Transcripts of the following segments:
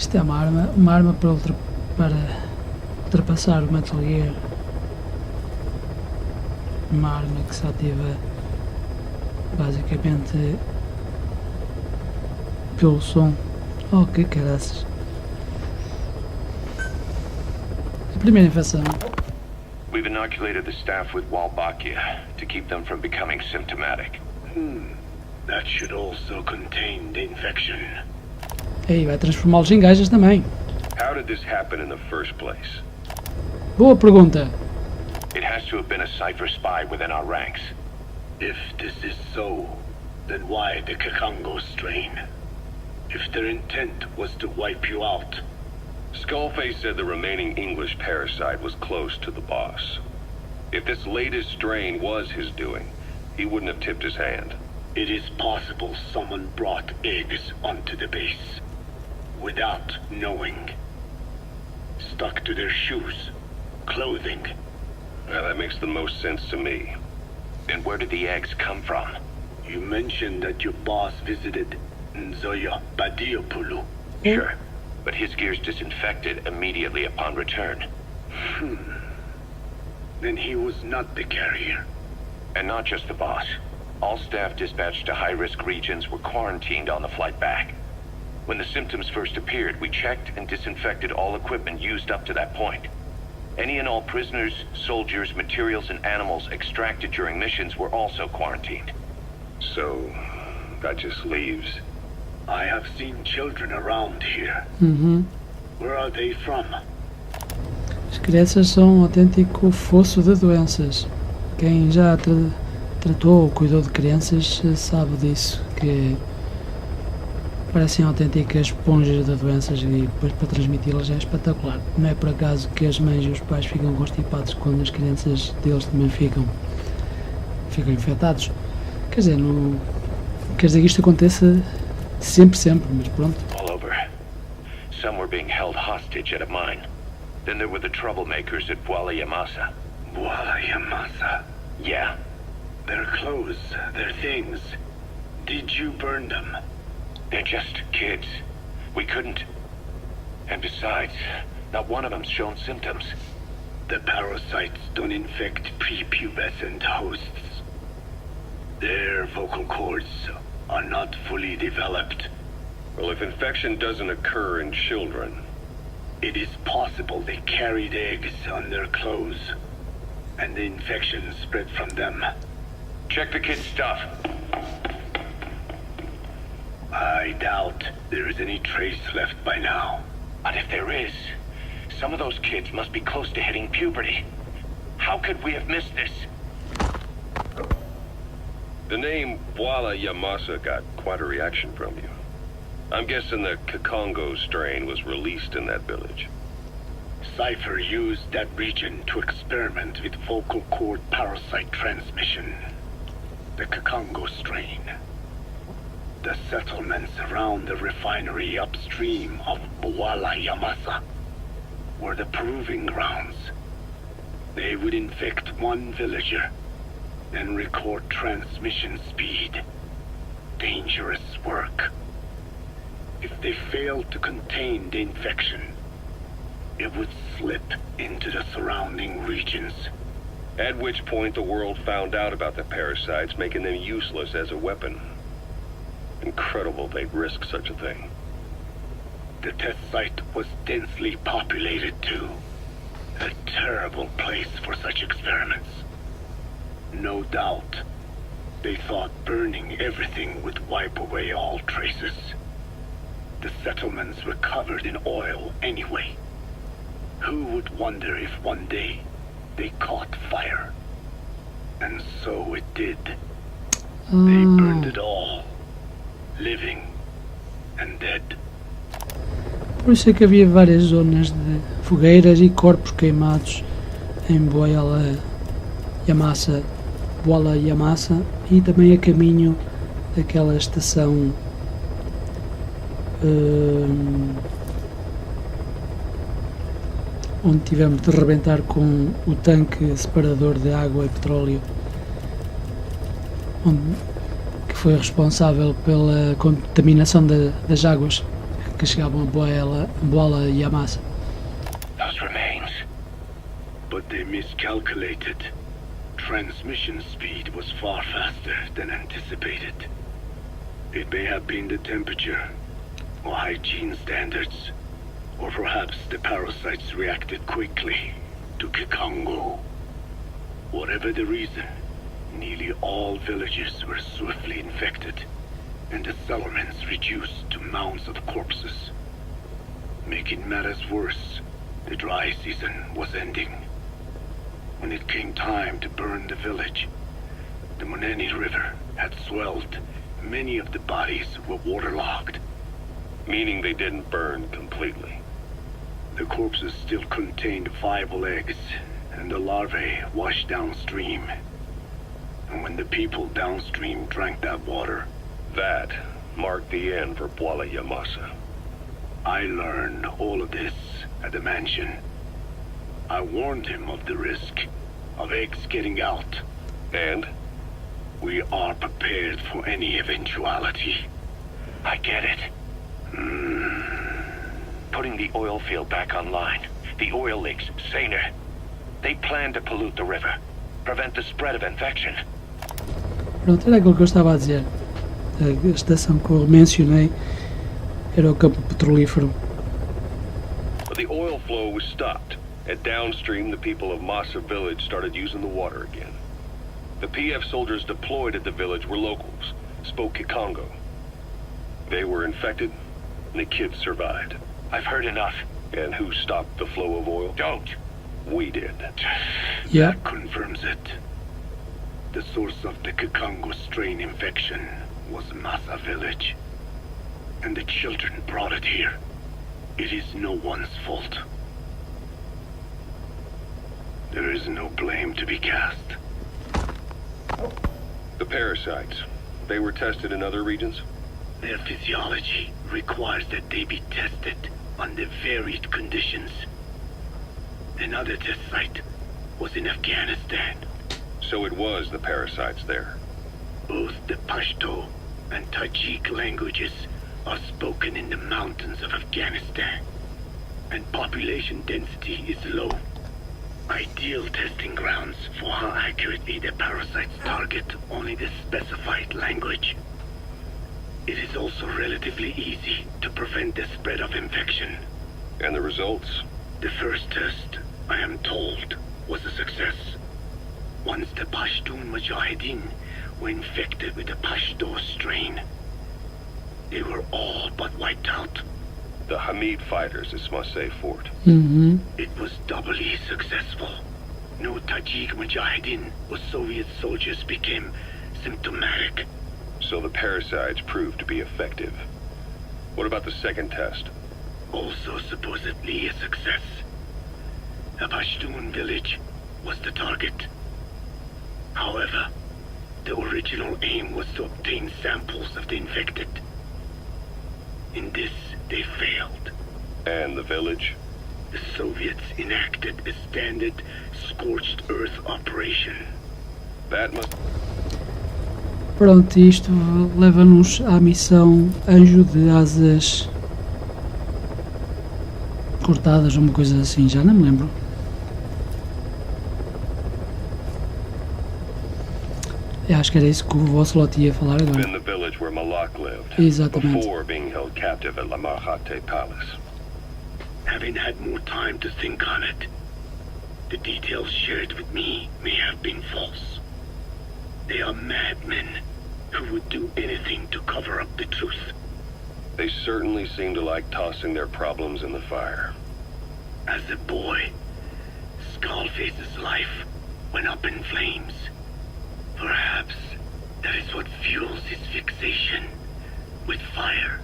Isto é uma arma para ultrapassar o Metal Gear. Uma arma que se ativa basicamente pelo som. Oh, que caraças. A primeira infecção. We've inoculated the staff with Wolbachia to keep them from becoming symptomatic. That should also contain the infection. Ei, vai transformá-los em gajas também. How did this happen in the first place? Boa pergunta. It has to have been a Cypher spy within our ranks. If this is so, then why the Kakongo strain? If their intent was to wipe you out. Skullface said the remaining English parasite was close to the boss. If this latest strain was his doing, he wouldn't have tipped his hand. It is possible someone brought eggs onto the base without knowing. Stuck to their shoes, clothing. Well, that makes the most sense to me. And where did the eggs come from? You mentioned that your boss visited Nzoya Badiopulu. Sure, but his gear's disinfected immediately upon return. Then he was not the carrier. And not just the boss. All staff dispatched to high-risk regions were quarantined on the flight back. When the symptoms first appeared, we checked and disinfected all equipment used up to that point. Any and all prisoners, soldiers, materials, and animals extracted during missions were also quarantined. So, that just leaves. I have seen children around here. Where are they from? As crianças são um autêntico fosso de doenças. Quem já tratou ou cuidou de crianças sabe disso, que parecem autênticas esponjas de doenças e depois para transmiti-las é espetacular. Não é por acaso que as mães e os pais ficam constipados quando as crianças deles também ficam infectados. Quer dizer, não quer dizer que isto aconteça sempre, mas pronto. All over. Some were being held hostage at a mine. Then there were the troublemakers at Bwala Yamasa. Bwala Yamasa? Yeah. Their clothes, their things. Did you burn them? They're just kids. We couldn't. And besides, not one of them's shown symptoms. The parasites don't infect prepubescent hosts. Their vocal cords are not fully developed. Well, if infection doesn't occur in children... It is possible they carried eggs on their clothes, and the infection spread from them. Check the kid's stuff. I doubt there is any trace left by now. But if there is, some of those kids must be close to hitting puberty. How could we have missed this? The name Bwala Yamasa got quite a reaction from you. I'm guessing the Kakongo strain was released in that village. Cypher used that region to experiment with vocal cord parasite transmission. The Kakongo strain. The settlements around the refinery upstream of Bwala Yamasa were the proving grounds. They would infect one villager, then record transmission speed. Dangerous work. If they failed to contain the infection, it would slip into the surrounding regions. At which point the world found out about the parasites, making them useless as a weapon. Incredible they'd risk such a thing. The test site was densely populated too. A terrible place for such experiments. No doubt, they thought burning everything would wipe away all traces. The settlements were covered in oil anyway. Who would wonder if one day they caught fire? And so it did. They burned it all. Living and dead. Por isso é que havia várias zonas de fogueiras e corpos queimados em Bwala Yamasa e também a caminho daquela estação onde tivemos de rebentar com o tanque separador de água e petróleo, que foi responsável pela contaminação das águas que chegavam a bola e a massa. Those remains. But they miscalculated. Transmission speed was far faster than anticipated. It may have been the temperature, or hygiene standards, or perhaps the parasites reacted quickly to Kikongo. Whatever the reason, nearly all villages were swiftly infected, and the settlements reduced to mounds of corpses. Making matters worse, the dry season was ending. When it came time to burn the village, the Moneni River had swelled. Many of the bodies were waterlogged. Meaning they didn't burn completely. The corpses still contained viable eggs, and the larvae washed downstream. And when the people downstream drank that water, That marked the end for Bwala Yamasa. I learned all of this at the mansion. I warned him of the risk of eggs getting out. And? We are prepared for any eventuality. I get it. Putting the oil field back online. The oil leaks, saner. They plan to pollute the river. Prevent the spread of infection. Pronto, era aquilo que eu estava a dizer. A estação que eu mencionei era o campo petrolífero. But the oil flow was stopped. And downstream, the people of Masa village started using the water again. The PF soldiers deployed at the village were locals, spoke Kikongo. They were infected, and the kids survived. I've heard enough. And who stopped the flow of oil? Don't. We did. Yeah. That confirms it. The source of the Kikongo strain infection was Masa village. And the children brought it here. It is no one's fault. There is no blame to be cast. The parasites, they were tested in other regions? Their physiology requires that they be tested under varied conditions. Another test site was in Afghanistan. So it was the parasites there. Both the Pashto and Tajik languages are spoken in the mountains of Afghanistan, and population density is low. Ideal testing grounds for how accurately the parasites target only the specified language. It is also relatively easy to prevent the spread of infection. And the results? The first test, I am told, was a success. Once the Pashtun Mujahideen were infected with the Pashto strain, they were all but wiped out. The Hamid fighters at Smasei Fort. It was doubly successful. No Tajik Mujahideen or Soviet soldiers became symptomatic. So the parasites proved to be effective. What about the second test? Also supposedly a success. A Pashtun village was the target. However, the original aim was to obtain samples of the infected. In this, they failed. And the village? The Soviets enacted a standard scorched earth operation. That must... Pronto, isto leva-nos à missão Anjo de Asas Cortadas, uma coisa assim, já não me lembro. Eu acho que era isso que o Ocelot ia falar agora. In the village where Malak lived. Exatamente. Before being held captive at La Marjate Palace. Having had more time to think on it, the details shared with me may have been false. They are madmen who would do anything to cover up the truth. They certainly seem to like tossing their problems in the fire. As a boy, Skullface's life went up in flames. Perhaps that is what fuels his fixation with fire.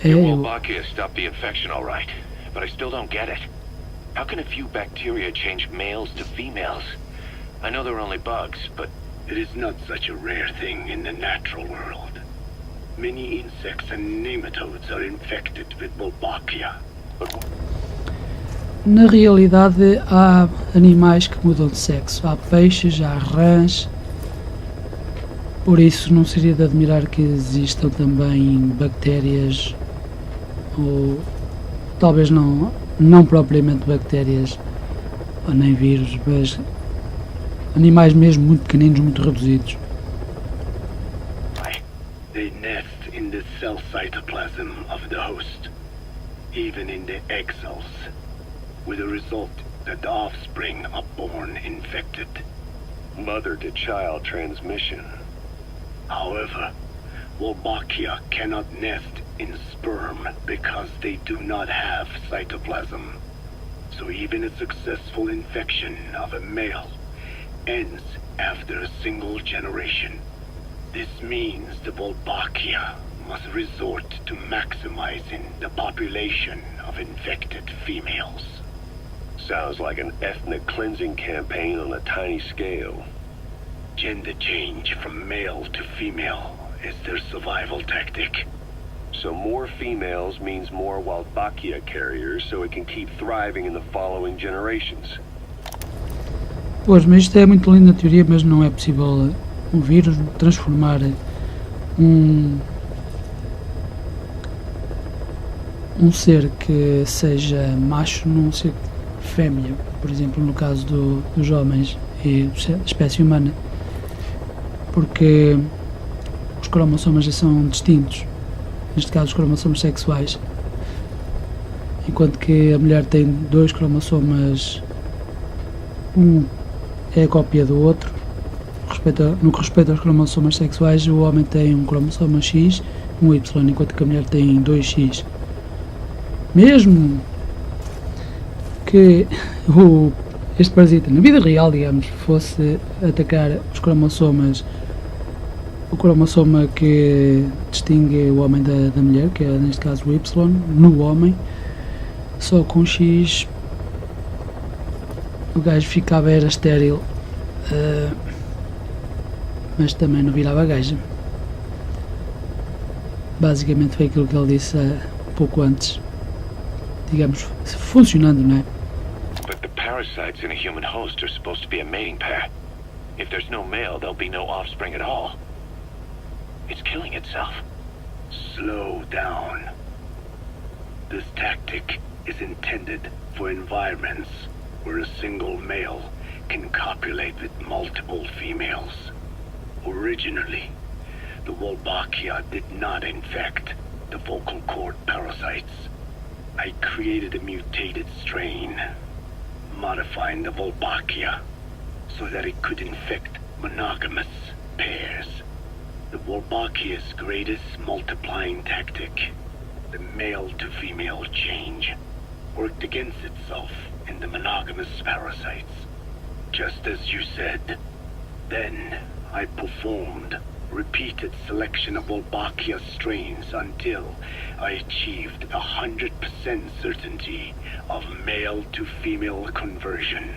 Your Wolbachia stopped the infection all right, but I still don't get it. How can a few bacteria change males to females? I know they're only bugs, but... It is not such a rare thing in the natural world. Many insects and nematodes are infected with Wolbachia. Na realidade há animais que mudam de sexo. Há peixes, há rãs, Por isso não seria de admirar que existam também bactérias, ou talvez não propriamente bactérias ou nem vírus, mas animais mesmo muito pequeninos, muito reduzidos. They nest in the cell cytoplasm of the host, even in the egg cells, with the result that the offspring are born infected. Mother-to-child transmission. However, Wolbachia cannot nest in sperm because they do not have cytoplasm. So even a successful infection of a male ends after a single generation. This means the Wolbachia must resort to maximizing the population of infected females. Sounds like an ethnic cleansing campaign on a tiny scale. Gender change from male to female is their survival tactic. So more females means more Wolbachia carriers, so it can keep thriving in the following generations. Pois, mas isto é muito lindo na teoria, mas não é possível um vírus transformar um ser que seja macho num ser fêmea, por exemplo, no caso dos homens e da espécie humana, porque os cromossomas já são distintos, neste caso os cromossomas sexuais, enquanto que a mulher tem 2 cromossomas, um é a cópia do outro. No que respeita aos cromossomas sexuais, o homem tem um cromossoma X, um Y, enquanto que a mulher tem 2X. Mesmo que este parasita, na vida real, digamos, fosse atacar os cromossomas, o cromossoma que distingue o homem da mulher, que é neste caso o Y, no homem, só com X o gajo era estéril, mas também não virava gaja. Basicamente foi aquilo que ele disse um pouco antes, digamos, funcionando, não é? But the parasites in a human host are supposed to be a mating pair. If there's no male, there'll be no offspring at all. It's killing itself. Slow down. This tactic is intended for environments where a single male can copulate with multiple females. Originally, the Wolbachia did not infect the vocal cord parasites. I created a mutated strain, modifying the Wolbachia so that it could infect monogamous pairs. The Wolbachia's greatest multiplying tactic, the male-to-female change, worked against itself in the monogamous parasites. Just as you said. Then I performed repeated selection of Wolbachia strains until I achieved 100% certainty of male-to-female conversion.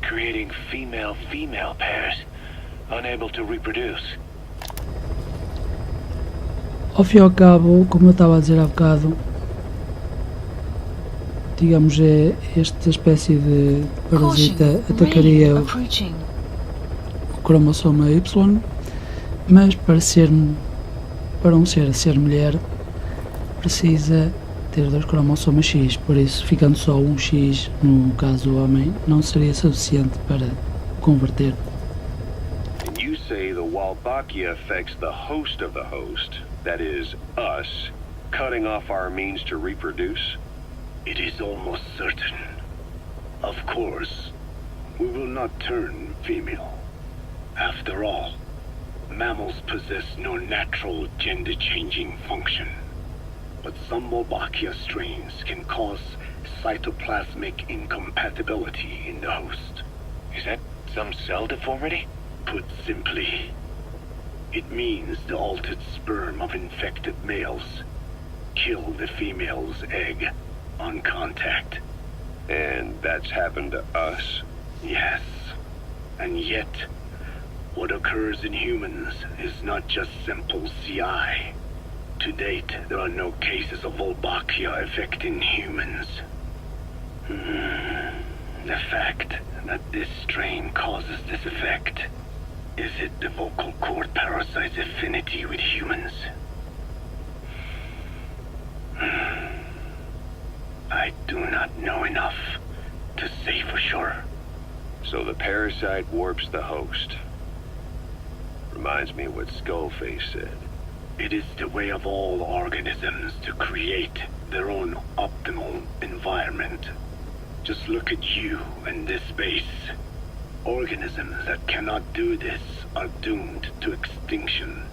Creating female-female pairs, unable to reproduce. Ao fim e ao cabo, como eu estava a dizer há bocado, digamos, esta espécie de parasita atacaria o cromossoma Y, mas para um ser mulher, precisa ter 2 cromossomas X, por isso, ficando só um X, no caso do homem, não seria suficiente para converter. And you say the Wolbachia affects the host of the host, that is, us, cutting off our means to reproduce? It is almost certain. Of course, we will not turn female. After all, mammals possess no natural gender-changing function. But some Wolbachia strains can cause cytoplasmic incompatibility in the host. Is that some cell deformity? Put simply, it means the altered sperm of infected males kill the female's egg on contact. And that's happened to us? Yes. And yet, what occurs in humans is not just simple CI. To date, there are no cases of Wolbachia affecting humans. The fact that this strain causes this effect Is it the vocal cord parasite's affinity with humans? I do not know enough to say for sure. So the parasite warps the host. Reminds me of what Skullface said. It is the way of all organisms to create their own optimal environment. Just look at you and this base. Organisms that cannot do this are doomed to extinction.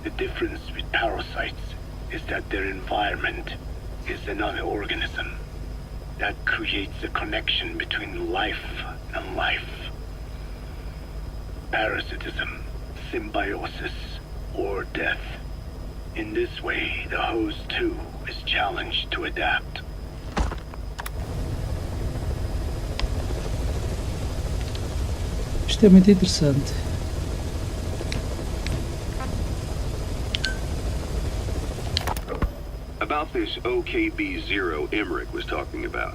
The difference with parasites is that their environment is another organism. That creates a connection between life and life. Parasitism, symbiosis, or death. In this way, the host too is challenged to adapt. Isto é muito interessante. About this OKB-0 Emmerich was talking about.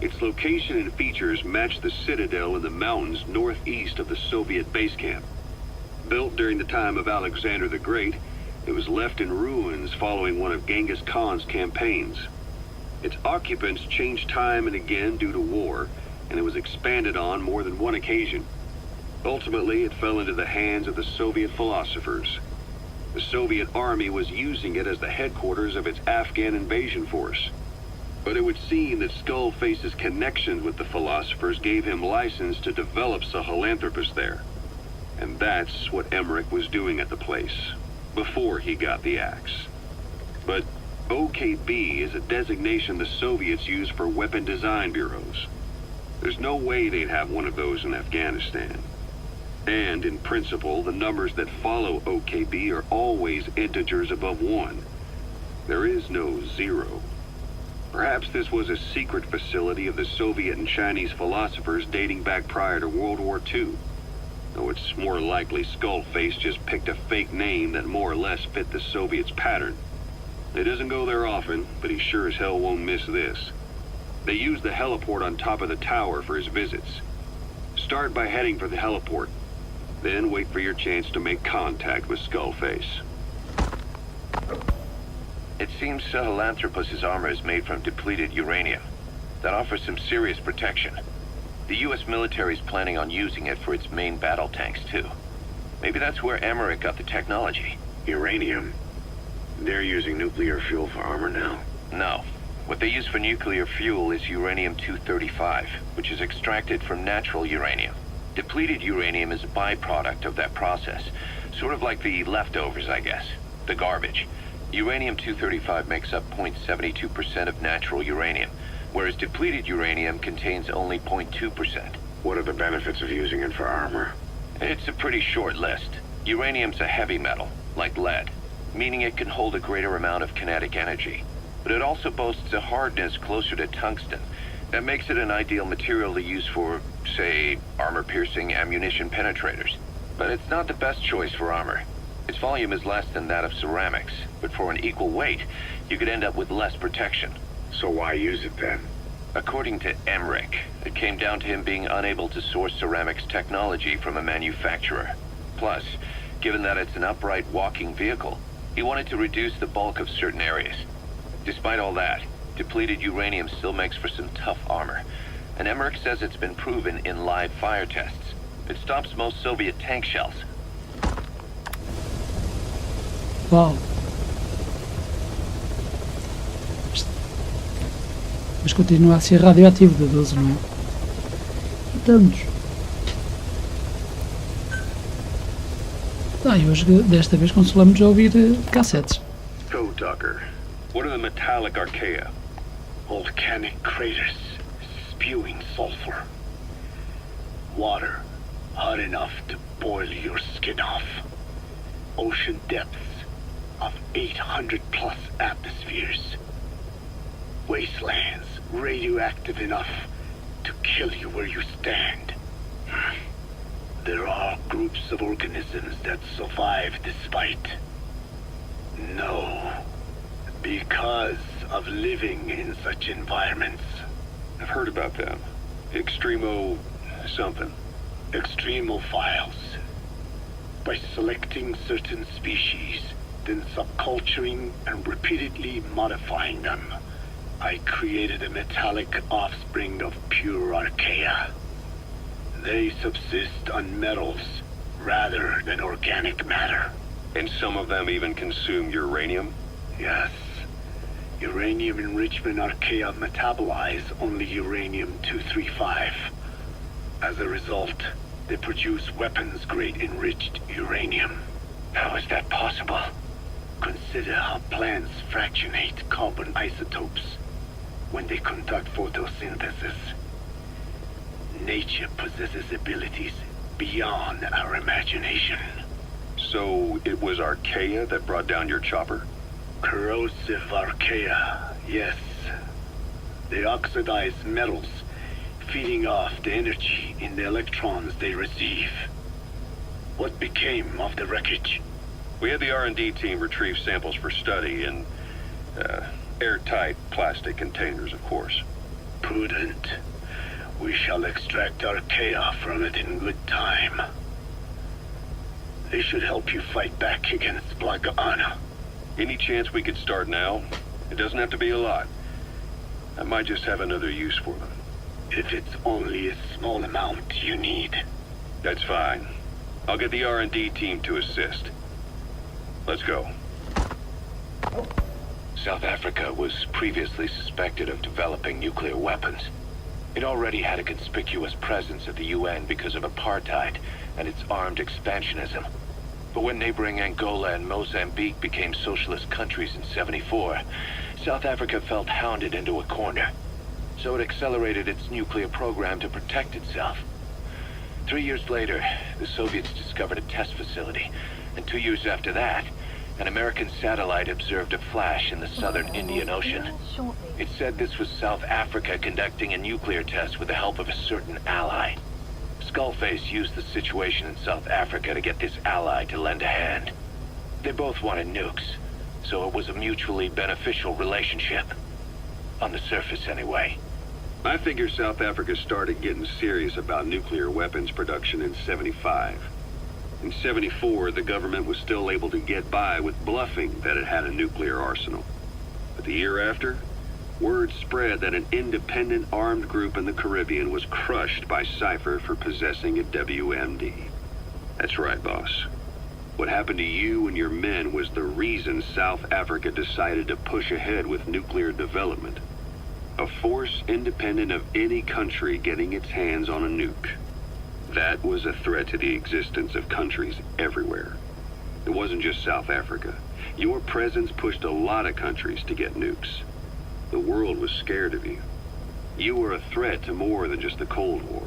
Its location and features match the citadel in the mountains northeast of the Soviet base camp. Built during the time of Alexander the Great, it was left in ruins following one of Genghis Khan's campaigns. Its occupants changed time and again due to war, and it was expanded on more than one occasion. Ultimately, it fell into the hands of the Soviet philosophers. The Soviet army was using it as the headquarters of its Afghan invasion force. But it would seem that Skullface's connections with the philosophers gave him license to develop Sahelanthropus there. And that's what Emmerich was doing at the place, before he got the axe. But OKB is a designation the Soviets use for weapon design bureaus. There's no way they'd have one of those in Afghanistan. And, in principle, the numbers that follow OKB are always integers above 1. There is no 0. Perhaps this was a secret facility of the Soviet and Chinese philosophers dating back prior to World War II. Though it's more likely Skullface just picked a fake name that more or less fit the Soviets' pattern. He doesn't go there often, but he sure as hell won't miss this. They use the heliport on top of the tower for his visits. Start by heading for the heliport. Then wait for your chance to make contact with Skullface. It seems Sahelanthropus's armor is made from depleted uranium. That offers some serious protection. The U.S. military is planning on using it for its main battle tanks, too. Maybe that's where Emmerich got the technology. Uranium? They're using nuclear fuel for armor now? No. What they use for nuclear fuel is uranium-235, which is extracted from natural uranium. Depleted uranium is a byproduct of that process. Sort of like the leftovers, I guess. The garbage. Uranium-235 makes up 0.72% of natural uranium, whereas depleted uranium contains only 0.2%. What are the benefits of using it for armor? It's a pretty short list. Uranium's a heavy metal, like lead, meaning it can hold a greater amount of kinetic energy. But it also boasts a hardness closer to tungsten. That makes it an ideal material to use for, say, armor-piercing ammunition penetrators. But it's not the best choice for armor. Its volume is less than that of ceramics, but for an equal weight, you could end up with less protection. So why use it then? According to Emmerich, it came down to him being unable to source ceramics technology from a manufacturer. Plus, given that it's an upright walking vehicle, he wanted to reduce the bulk of certain areas. Despite all that, depleted uranium still makes for some tough armor, and Emmerich says it's been proven in live fire tests. It stops most Soviet tank shells. Uau! Mas continua a ser radioativo de 12, não é? Tantos. E hoje, desta vez, consolamos a ouvir cassetes. So, Tucker, what are the metallic archaea? Volcanic craters spewing sulfur. Water hot enough to boil your skin off. Ocean depths of 800 plus atmospheres. Wastelands radioactive enough to kill you where you stand. There are groups of organisms that survive despite. No. Because of living in such environments. I've heard about them. Extremo something. Extremophiles. by selecting certain species, then subculturing and repeatedly modifying them. I created a metallic offspring of pure archaea. They subsist on metals rather than organic matter. And some of them even consume uranium? Yes. Uranium enrichment archaea metabolize only uranium-235. As a result, they produce weapons-grade enriched uranium. How is that possible? Consider how plants fractionate carbon isotopes when they conduct photosynthesis. Nature possesses abilities beyond our imagination. So it was archaea that brought down your chopper? Corrosive archaea, yes. They oxidize metals, feeding off the energy in the electrons they receive. What became of the wreckage? We had the R&D team retrieve samples for study in airtight plastic containers, of course. Prudent. We shall extract archaea from it in good time. They should help you fight back against Blagana. Any chance we could start now? It doesn't have to be a lot. I might just have another use for them. If it's only a small amount you need. That's fine. I'll get the R&D team to assist. Let's go. South Africa was previously suspected of developing nuclear weapons. It already had a conspicuous presence at the UN because of apartheid and its armed expansionism. But when neighboring Angola and Mozambique became socialist countries in '74, South Africa felt hounded into a corner. So it accelerated its nuclear program to protect itself. 3 years later, the Soviets discovered a test facility, and 2 years after that, an American satellite observed a flash in the southern Indian Ocean. It said this was South Africa conducting a nuclear test with the help of a certain ally. Skullface used the situation in South Africa to get this ally to lend a hand. They both wanted nukes, so it was a mutually beneficial relationship. On the surface, anyway. I figure South Africa started getting serious about nuclear weapons production in '75. In '74, the government was still able to get by with bluffing that it had a nuclear arsenal. But the year after, word spread that an independent armed group in the Caribbean was crushed by Cypher for possessing a WMD. That's right, boss. What happened to you and your men was the reason South Africa decided to push ahead with nuclear development. A force independent of any country getting its hands on a nuke. That was a threat to the existence of countries everywhere. It wasn't just South Africa. Your presence pushed a lot of countries to get nukes. The world was scared of you. You were a threat to more than just the Cold War.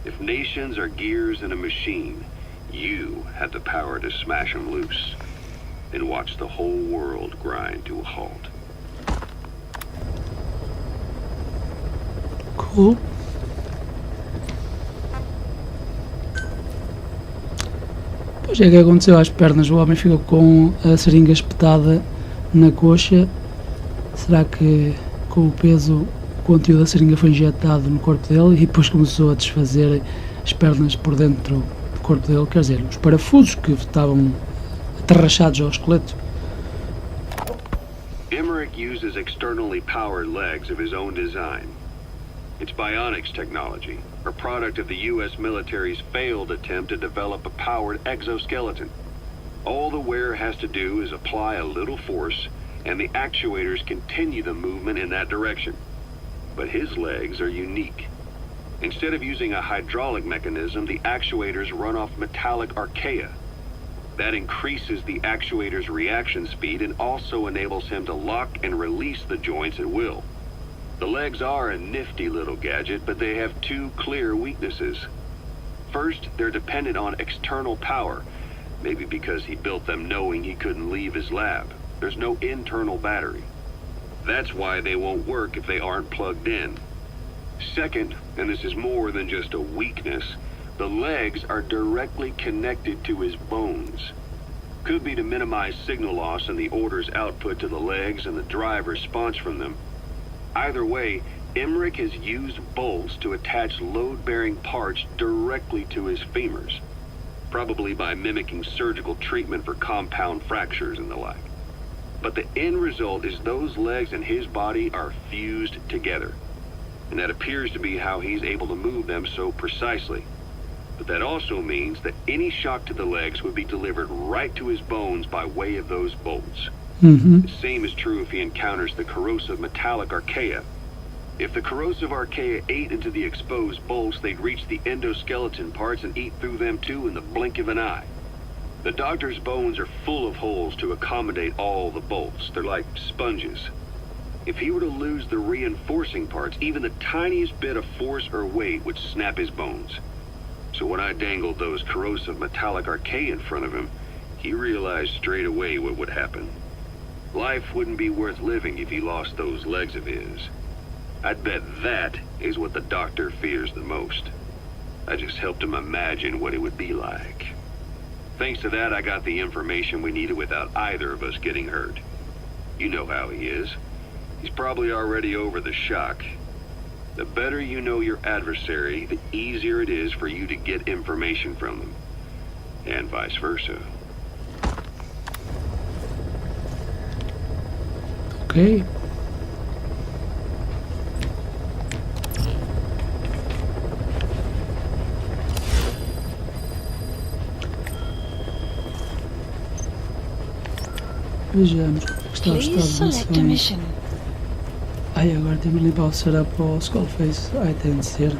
If nations are gears in a machine, you had the power to smash them loose and watch the whole world grind to a halt. Cool. Pois é, que aconteceu às pernas? O homem ficou com a seringa espetada na coxa. Será que com o peso o conteúdo da seringa foi injetado no corpo dele e depois começou a desfazer as pernas por dentro do corpo dele? Quer dizer, os parafusos que estavam atarrachados ao esqueleto. Emmerich uses externally powered legs of his own design. It's bionics technology, a product of the U.S. military's failed attempt to develop a powered exoskeleton. All the wearer has to do is apply a little force, and the actuators continue the movement in that direction. But his legs are unique. Instead of using a hydraulic mechanism, the actuators run off metallic archaea. That increases the actuator's reaction speed and also enables him to lock and release the joints at will. The legs are a nifty little gadget, but they have two clear weaknesses. First, they're dependent on external power, maybe because he built them knowing he couldn't leave his lab. There's no internal battery. That's why they won't work if they aren't plugged in. Second, and this is more than just a weakness, the legs are directly connected to his bones. Could be to minimize signal loss in the order's output to the legs and the drive response from them. Either way, Emmerich has used bolts to attach load-bearing parts directly to his femurs. probably by mimicking surgical treatment for compound fractures and the like. But the end result is those legs and his body are fused together. And that appears to be how he's able to move them so precisely. But that also means that any shock to the legs would be delivered right to his bones by way of those bolts. The same is true if he encounters the corrosive metallic archaea. If the corrosive archaea ate into the exposed bolts, they'd reach the endoskeleton parts and eat through them too in the blink of an eye. The doctor's bones are full of holes to accommodate all the bolts. They're like sponges. If he were to lose the reinforcing parts, even the tiniest bit of force or weight would snap his bones. So when I dangled those corrosive metallic archaea in front of him, he realized straight away what would happen. Life wouldn't be worth living if he lost those legs of his. I'd bet that is what the doctor fears the most. I just helped him imagine what it would be like. Thanks to that, I got the information we needed without either of us getting hurt. You know how he is. He's probably already over the shock. The better you know your adversary, the easier it is for you to get information from them. And vice versa. Ok. Vejamos como está o Please estado de select a missões. mission. Ai, agora temos de limpar o setup para o Skullface. Ai, tem de ser.